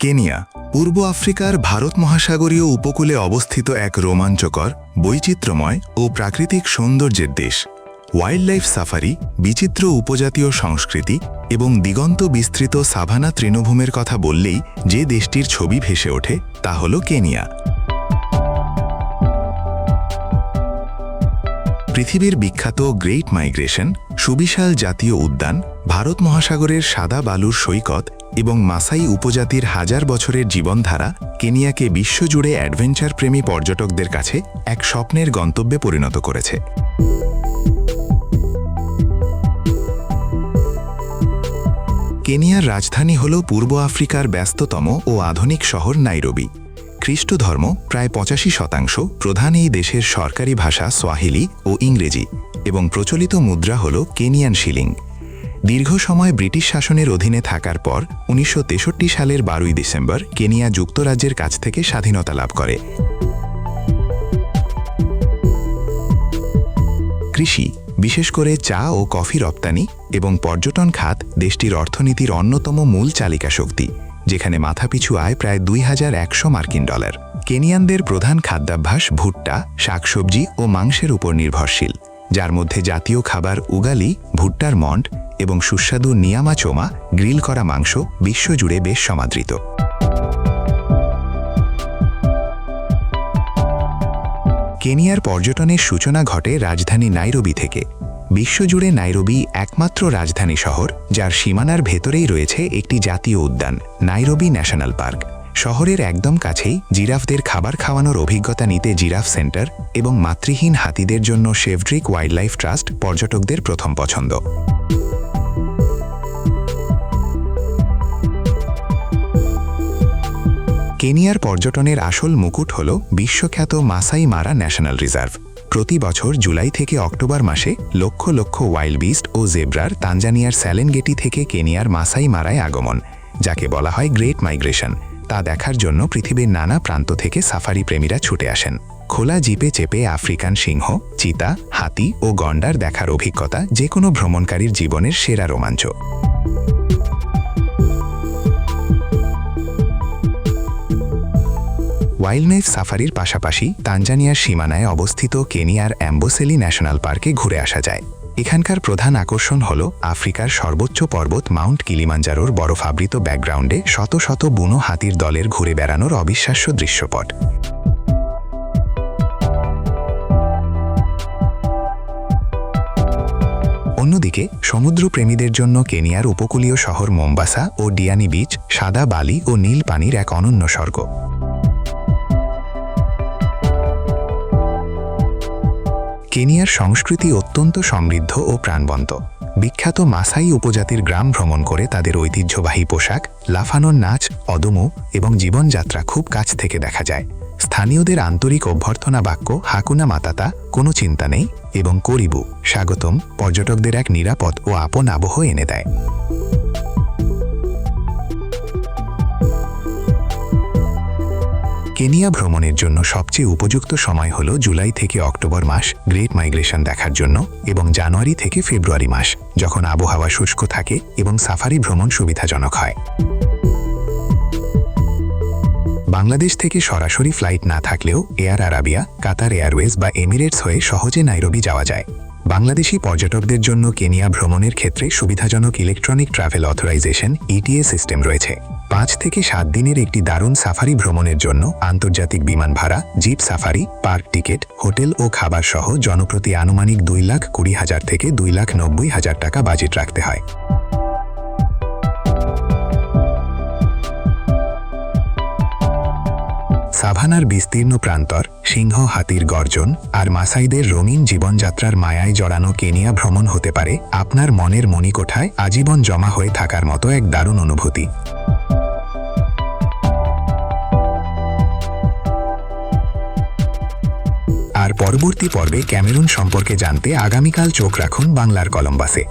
Kenya পূর্ব আফ্রিকার ভারত মহাসাগরীয় উপকূলে অবস্থিত এক রোমাঞ্চকর, বৈচিত্র্যময় ও প্রাকৃতিক সৌন্দর্যের দেশ। ওয়াইল্ডলাইফ সাফারি, বিচিত্র উপজাতীয় সংস্কৃতি এবং দিগন্ত বিস্তৃত সাভানা তৃণভূমির কথা বললেই যে দেশটির ছবি ভেসে ওঠে তা হল কেনিয়া। পৃথিবীর বিখ্যাত গ্রেট মাইগ্রেশন, সুবিশাল জাতীয় উদ্যান, ভারত মহাসাগরের সাদা বালুর সৈকত এবং মাসাই উপজাতির হাজার বছরের জীবনধারা কেনিয়াকে বিশ্বজুড়ে অ্যাডভেঞ্চার প্রেমী পর্যটকদের কাছে এক স্বপ্নের গন্তব্যে পরিণত করেছে। কেনিয়ার রাজধানী হল পূর্ব আফ্রিকার ব্যস্ততম ও আধুনিক শহর নাইরোবি। খ্রিস্ট ধর্ম প্রায় 85%, প্রধান এই দেশের সরকারি ভাষা সোয়াহিলি ও ইংরেজি এবং প্রচলিত মুদ্রা হল কেনিয়ান শিলিং। দীর্ঘ সময় ব্রিটিশ শাসনের অধীনে থাকার পর 1963 সালের 12 ডিসেম্বর কেনিয়া যুক্তরাজ্যের কাছ থেকে স্বাধীনতা লাভ করে। কৃষি, বিশেষ করে চা ও কফি রপ্তানি এবং পর্যটন খাত দেশটির অর্থনীতির অন্যতম মূল চালিকা শক্তি, যেখানে মাথাপিছু আয় প্রায় $2100 কেনিয়ানদের প্রধান খাদ্যাভ্যাস ভুট্টা, শাকসবজি ও মাংসের উপর নির্ভরশীল, যার মধ্যে জাতীয় খাবার উগালি, ভুট্টার মন্ড এবং সুস্বাদু নিয়ামা চোমা গ্রিল করা মাংস বিশ্বজুড়ে বেশ সমাদৃত। কেনিয়ার পর্যটনের সূচনা ঘটে রাজধানী নাইরোবি থেকে। বিশ্বজুড়ে নাইরোবি একমাত্র রাজধানী শহর যার সীমানার ভেতরেই রয়েছে একটি জাতীয় উদ্যান, নাইরোবি ন্যাশনাল পার্ক। শহরের একদম কাছেই জিরাফদের খাবার খাওয়ানোর অভিজ্ঞতা নিতে জিরাফ সেন্টার এবং মাতৃহীন হাতিদের জন্য শেভড্রিক ওয়াইল্ডলাইফ ট্রাস্ট পর্যটকদের প্রথম পছন্দ। কেনিয়ার পর্যটনের আসল মুকুট হল বিশ্বখ্যাত মাসাই মারা ন্যাশনাল রিজার্ভ। প্রতি বছর জুলাই থেকে অক্টোবর মাসে লক্ষ লক্ষ ওয়াইল্ড বিস্ট ও জেব্রার তানজানিয়ার স্যালেনগেটি থেকে কেনিয়ার মাসাই মারায় আগমন, যাকে বলা হয় গ্রেট মাইগ্রেশন। তা দেখার জন্য পৃথিবীর নানা প্রান্ত থেকে সাফারি প্রেমীরা ছুটে আসেন। খোলা জিপে চেপে আফ্রিকান সিংহ, চিতা, হাতি ও গন্ডার দেখার অভিজ্ঞতা যে কোনো ভ্রমণকারীর জীবনের সেরা রোমাঞ্চ। ওয়াইল্ডলাইফ সাফারির পাশাপাশি তানজানিয়ার সীমানায় অবস্থিত কেনিয়ার অ্যাম্বোসেলি ন্যাশনাল পার্কে ঘুরে আসা যায়। এখানকার প্রধান আকর্ষণ হল আফ্রিকার সর্বোচ্চ পর্বত মাউন্ট কিলিমাঞ্জারোর বরফাবৃত ব্যাকগ্রাউন্ডে শত শত বুনো হাতির দলের ঘুরে বেড়ানোর অবিশ্বাস্য দৃশ্যপট। অন্যদিকে সমুদ্রপ্রেমীদের জন্য কেনিয়ার উপকূলীয় শহর মোম্বাসা ও ডিয়ানি বিচ সাদা বালি ও নীল পানির এক অনন্য স্বর্গ। কেনিয়ার সংস্কৃতি অত্যন্ত সমৃদ্ধ ও প্রাণবন্ত। বিখ্যাত মাসাই উপজাতির গ্রাম ভ্রমণ করে তাদের ঐতিহ্যবাহী পোশাক, লাফানোর নাচ, অদমু এবং জীবনযাত্রা খুব কাছ থেকে দেখা যায়। স্থানীয়দের আন্তরিক অভ্যর্থনা বাক্য হাকুনা মাতাতা, কোনো চিন্তা নেই, এবং করিবু, স্বাগতম, পর্যটকদের এক নিরাপদ ও আপন আবহ এনে দেয়। কেনিয়া ভ্রমণের জন্য সবচেয়ে উপযুক্ত সময় হল জুলাই থেকে অক্টোবর মাস গ্রেট মাইগ্রেশন দেখার জন্য, এবং জানুয়ারি থেকে ফেব্রুয়ারি মাস, যখন আবহাওয়া শুষ্ক থাকে এবং সাফারি ভ্রমণ সুবিধাজনক হয়। বাংলাদেশ থেকে সরাসরি ফ্লাইট না থাকলেও এয়ার আরাবিয়া, কাতার এয়ারওয়েজ বা এমিরেটস হয়ে সহজে নাইরোবি যাওয়া যায়। বাংলাদেশি পর্যটকদের জন্য কেনিয়া ভ্রমণের ক্ষেত্রে সুবিধাজনক electronic travel authorisation ETE system রয়েছে। 5 থেকে 7 দিনের একটি দারুণ সাফারি ভ্রমণের জন্য আন্তর্জাতিক বিমান ভাড়া, jeep safari, park ticket, hotel ও খাবার সহ জনপ্রতি আনুমানিক 2,20,000 থেকে 2,90,000 টাকা বাজেট রাখতে হয়। সাভানার বিস্তীর্ণ প্রান্তর, সিংহ হাতির গর্জন আর মাসাইদের রঙিন জীবনযাত্রার মায়ায় জড়ানো কেনিয়া ভ্রমণ হতে পারে আপনার মনের মণিকোঠায় আজীবন জমা হয়ে থাকার মতো এক দারুণ অনুভূতি। আর পরবর্তী পর্বে ক্যামেরুন সম্পর্কে জানতে আগামীকাল চোখ রাখুন বাংলার কলম্বাসে।